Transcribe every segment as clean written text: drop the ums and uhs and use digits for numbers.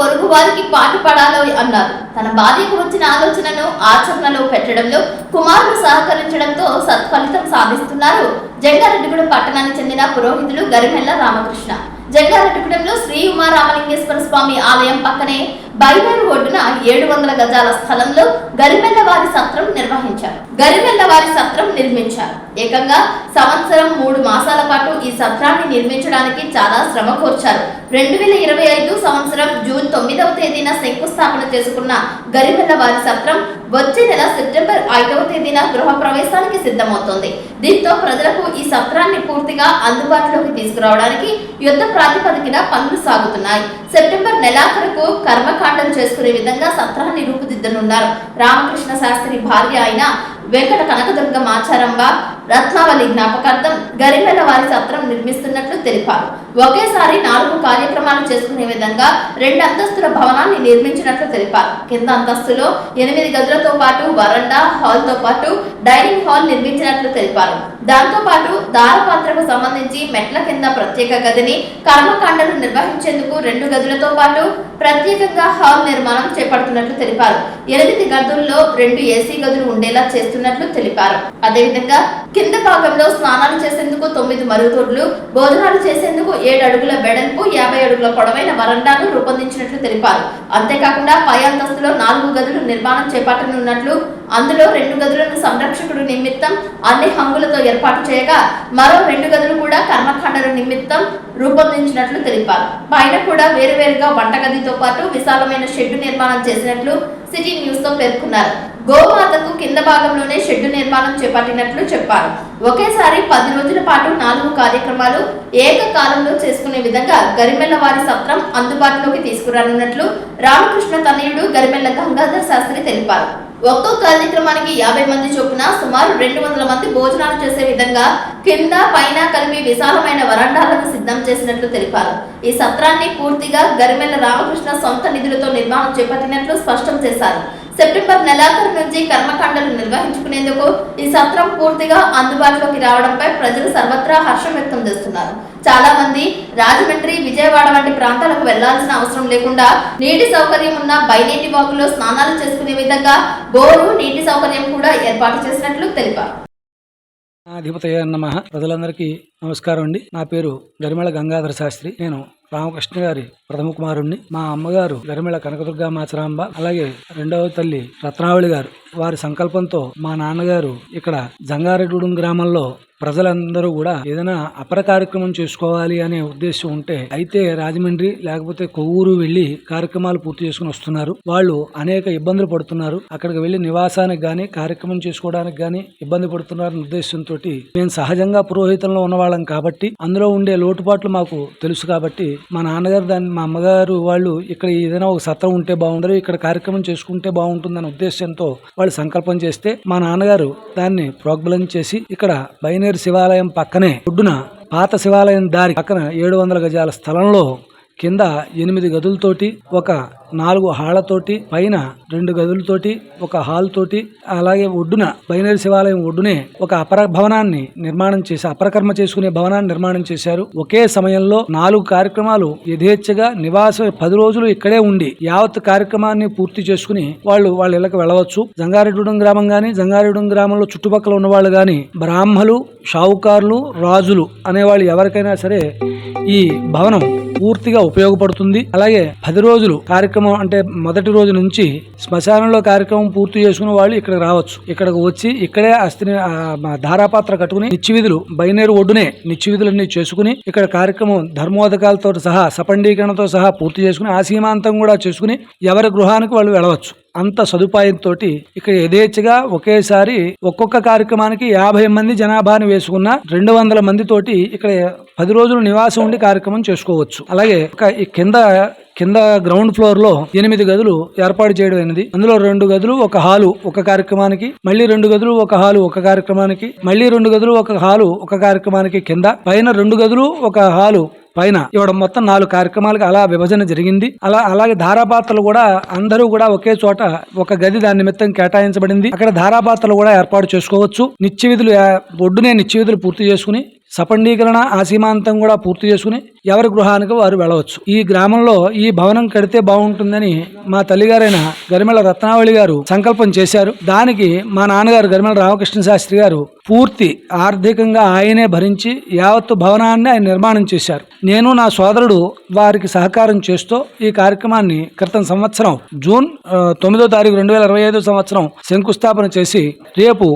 పొరుగు వారికి పాటుపడాలో అన్నారు. తన భార్యకు వచ్చిన ఆలోచనను ఆచరణలో పెట్టడంలో కుమారుడు సహకరించడంతో సత్ఫలితం సాధిస్తున్నారు జంగారెడ్డిగూడెం పట్టణానికి చెందిన పురోహితులు గరిమెల్ల రామకృష్ణ. జంగారెడ్డిగూడెంలో శ్రీ ఉమారామలింగేశ్వర స్వామి ఆలయం పక్కనే బైవేరు ఒడ్డున 700 గజాల స్థలంలో గరిమెల్లవారి సత్రం నిర్మించారు. ఏకంగా సంవత్సరం 3 మాసాల పాటు ఈ సత్రాన్ని నిర్మించడానికి చాలా శ్రమ కోర్చారు. 2025 సంవత్సరం జూన్ 9వ తేదీన శంకుస్థాపన చేసుకున్న గరిమెల్లవారి సత్రం వచ్చే నెల సెప్టెంబర్ 5వ తేదీన గృహ ప్రవేశానికి సిద్ధమవుతోంది. దీంతో ప్రజలకు ఈ సత్రాన్ని పూర్తిగా అందుబాటులోకి తీసుకురావడానికి యుద్ధ ప్రాతిపదికన పనులు సాగుతున్నాయి. సెప్టెంబర్ నెలాఖరుకు కర్మకాండం చేసుకునే విధంగా సత్రాన్ని రూపుదిద్దనున్నారు. రామకృష్ణ శాస్త్రి భార్య అయిన వెంకట కనకదుర్గ మాచారంబ రత్నావళి జ్ఞాపకార్థం గరిమెల్లవారి సత్రం నిర్మిస్తున్నట్లు తెలిపారు. ఒకేసారి 4 కార్యక్రమాలు చేసుకునే విధంగా 2 అంతస్తుల భవనాన్ని నిర్మించినట్లు తెలిపారు. కింద అంతస్తులో 8 గదులతో పాటు వరండా హాల్ తో పాటు డైనింగ్ హాల్ నిర్మించినట్లు తెలిపారు. దాంతో పాటు దారపాత్రకు సంబంధించి మెట్ల కింద ప్రత్యేక గదిని, కర్మకాండలు నిర్వహించేందుకు 2 గదులతో పాటు ప్రత్యేకంగా హాల్ నిర్మాణం చేపడుతున్నట్లు తెలిపారు. 8 గదుల్లో 2 ఏసీ గదులు ఉండేలా చేస్తున్నట్లు తెలిపారు. అదేవిధంగా కింద భాగంలో స్నానాలు చేసేందుకు 9 మరుగుదొడ్లు, భోజనాలు చేసేందుకు 7 అడుగుల వెడల్పు, 50 అడుగుల పొడవైన వరండాను రూపొందించినట్లు తెలిపారు. అంతేకాకుండా పై అంతస్తులో 4 గదులు నిర్మాణం చేపట్టనున్నట్లు, అందులో 2 గదులను సంరక్షకుడు నిమిత్తం అన్ని హంగులతో ఏర్పాటు చేయగా మరో 2 గదులు కూడా కర్మకాండల నిమిత్తం రూపొందించినట్లు తెలిపారు. పైన కూడా వేరువేరుగా వంటగదితో పాటు విశాలమైన షెడ్డు నిర్మాణం చేసినట్లు సిటీ న్యూస్ తో పేర్కొన్నారు. గోమాతకు కింద భాగంలోనే షెడ్డు నిర్మాణం చేపట్టినట్లు చెప్పారు. ఒకేసారి 10 రోజుల పాటు 4 కార్యక్రమాలు ఏకకాలంలో చేసుకునే విధంగా గరిమెల్లవారి సత్రం అందుబాటులోకి తీసుకురానున్నట్లు రామకృష్ణ తనయుడు గరిమెల్ల గంగాధర్ శాస్త్రి తెలిపారు. ఒక్కో కార్యక్రమానికి 50 మంది చొప్పున సుమారు 200 మంది భోజనాలు చేసే విధంగా కింద పైన కలిపి విశాలమైన వరండాలను సిద్ధం చేసినట్లు తెలిపారు. ఈ సత్రాన్ని పూర్తిగా గరిమెల్ల రామకృష్ణ సొంత నిధులతో నిర్మాణం చేపట్టినట్లు స్పష్టం చేశారు. సెప్టెంబర్ నెలాఖరు నుంచి కర్మకాండలు నిర్వహించుకునేందుకు ఈ సత్రం పూర్తిగా అందుబాటులోకి రావడంపై ప్రజలు సర్వత్రా హర్షం వ్యక్తం చేస్తున్నారు. చాలా మంది రాజమండ్రి, విజయవాడ వంటి ప్రాంతాలకు వెళ్లాల్సిన అవసరం లేకుండా నీటి సౌకర్యం ఉన్న బైనేటి వాగులో స్నానాలు చేసుకునే విధంగా బోరు, నీటి సౌకర్యం కూడా ఏర్పాటు చేసినట్లు తెలిపారు. అధిపతయ నమః. ప్రజలందరికీ నమస్కారం అండి. నా పేరు గరిమెల్ల గంగాధర శాస్త్రి. నేను రామకృష్ణ గారి ప్రథమ కుమారుణ్ణి. మా అమ్మగారు గరిమెల్ల కనకదుర్గ మాచరాంబ, అలాగే రెండవ తల్లి రత్నావళి గారు. వారి సంకల్పంతో మా నాన్నగారు ఇక్కడ జంగారెడ్డిగూడెం గ్రామంలో ప్రజలందరూ కూడా ఏదైనా అపర కార్యక్రమం చేసుకోవాలి అనే ఉద్దేశం ఉంటే అయితే రాజమండ్రి లేకపోతే కొవ్వూరు వెళ్లి కార్యక్రమాలు పూర్తి చేసుకుని వస్తున్నారు. వాళ్ళు అనేక ఇబ్బందులు పడుతున్నారు. అక్కడికి వెళ్లి నివాసానికి గాని కార్యక్రమం చేసుకోవడానికి గాని ఇబ్బంది పడుతున్నారనే ఉద్దేశంతో మేము సహజంగా పురోహితంలో ఉన్నవాళ్ళం కాబట్టి అందులో ఉండే లోటుపాట్లు మాకు తెలుసు కాబట్టి మా నాన్నగారు మా అమ్మగారు వాళ్ళు ఇక్కడ ఏదైనా ఒక సత్రం ఉంటే బాగుండదు, ఇక్కడ కార్యక్రమం చేసుకుంటే బాగుంటుందనే ఉద్దేశంతో వాళ్ళు సంకల్పం చేస్తే మా నాన్నగారు దాన్ని ప్రోగ్బలం చేసి ఇక్కడ బైనేరు శివాలయం పక్కనే ఒడ్డున పాత శివాలయం దారి పక్కన 700 గజాల స్థలంలో కింద 8 గదులతోటి, ఒక 4 హాళ్లతోటి, పైన 2 గదులతోటి, ఒక హాల్ తోటి, అలాగే ఒడ్డున బైనేరు శివాలయం ఒడ్డునే ఒక అపర భవనాన్ని నిర్మాణం చేసి అపరకర్మ చేసుకునే భవనాన్ని నిర్మాణం చేశారు. ఒకే సమయంలో 4 కార్యక్రమాలు యథేచ్ఛగా నివాసం 10 రోజులు ఇక్కడే ఉండి యావత్ కార్యక్రమాన్ని పూర్తి చేసుకుని వాళ్ళ ఇళ్ళకి వెళ్ళవచ్చు. జంగారెడ్డిగూడెం గ్రామం గాని, జంగారెడ్డిగూడెం గ్రామంలో చుట్టుపక్కల ఉన్న వాళ్ళు గాని, బ్రాహ్మలు, షావుకారులు, రాజులు అనేవాళ్ళు ఎవరికైనా సరే ఈ భవనం పూర్తిగా ఉపయోగపడుతుంది. అలాగే 10 రోజులు కార్యక్రమం అంటే మొదటి రోజు నుంచి శ్మశానంలో కార్యక్రమం పూర్తి చేసుకునే వాళ్ళు ఇక్కడికి రావచ్చు. ఇక్కడికి వచ్చి ఇక్కడే అస్థిని ధారాపాత్ర కట్టుకుని నిత్యవిధులు బైనేరు ఒడ్డునే నిత్యవిధులన్నీ చేసుకుని ఇక్కడ కార్యక్రమం ధర్మోదకాలతో సహా సపండీకరణతో సహా పూర్తి చేసుకుని ఆ సీమాంతం కూడా చేసుకుని ఎవరి గృహానికి వాళ్ళు వెళ్ళవచ్చు. అంత సదుపాయంతో ఇక్కడ యథేచ్ఛగా ఒకేసారి ఒక్కొక్క కార్యక్రమానికి 50 మంది జనాభాని వేసుకున్న 200 మందితోటి ఇక్కడ 10 రోజులు నివాసం ఉండి కార్యక్రమం చేసుకోవచ్చు. అలాగే ఈ కింద గ్రౌండ్ ఫ్లోర్ లో 8 గదులు ఏర్పాటు చేయడం అయినది. అందులో 2 గదులు, ఒక హాలు ఒక కార్యక్రమానికి, మళ్ళీ 2 గదులు, ఒక హాలు ఒక కార్యక్రమానికి, మళ్ళీ 2 గదులు, ఒక హాలు ఒక కార్యక్రమానికి, కింద పైన 2 గదులు, ఒక హాలు పైన ఇవ్వడం. మొత్తం 4 కార్యక్రమాలకు అలా విభజన జరిగింది. అలాగే ధారాపాత్రలు కూడా అందరూ కూడా ఒకే చోట ఒక గది దాని నిమిత్తం కేటాయించబడింది. అక్కడ ధారాపాత్రలు కూడా ఏర్పాటు చేసుకోవచ్చు. నిత్యవిధులు ఒడ్డునే నిత్యవిధులు పూర్తి చేసుకుని సపండీకరణ ఆసీమాంతం కూడా పూర్తి చేసుకుని ఎవరి గృహానికి వారు వెళ్ళవచ్చు. ఈ గ్రామంలో ఈ భవనం కడితే బాగుంటుందని మా తల్లిగారైన గరిమెళ రత్నావళి గారు సంకల్పం చేశారు. దానికి మా నాన్నగారు గరిమెళ రామకృష్ణ శాస్త్రి గారు పూర్తి ఆర్థికంగా ఆయనే భరించి యావత్తు భవనాన్ని ఆయన నిర్మాణం చేశారు. నేను నా సోదరుడు వారికి సహకారం చేస్తూ ఈ కార్యక్రమాన్ని క్రితం సంవత్సరం జూన్ 9వ తారీఖు 2025 సంవత్సరం శంకుస్థాపన చేసి రేపు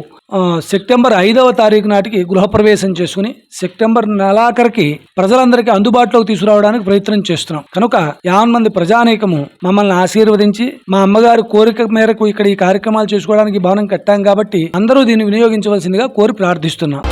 సెప్టెంబర్ 5వ తారీఖు నాటికి గృహప్రవేశం చేసుకుని సెప్టెంబర్ నెలాఖరికి ప్రజలందరికీ అందుబాటులోకి తీసుకురావడానికి ప్రయత్నం చేస్తున్నాం. కనుక 50 మంది ప్రజానీకము మమ్మల్ని ఆశీర్వదించి మా అమ్మగారి కోరిక మేరకు ఇక్కడ ఈ కార్యక్రమాలు చేసుకోవడానికి భవనం కట్టాం కాబట్టి అందరూ దీన్ని వినియోగించవలసిందిగా కోరి ప్రార్థిస్తున్నాం.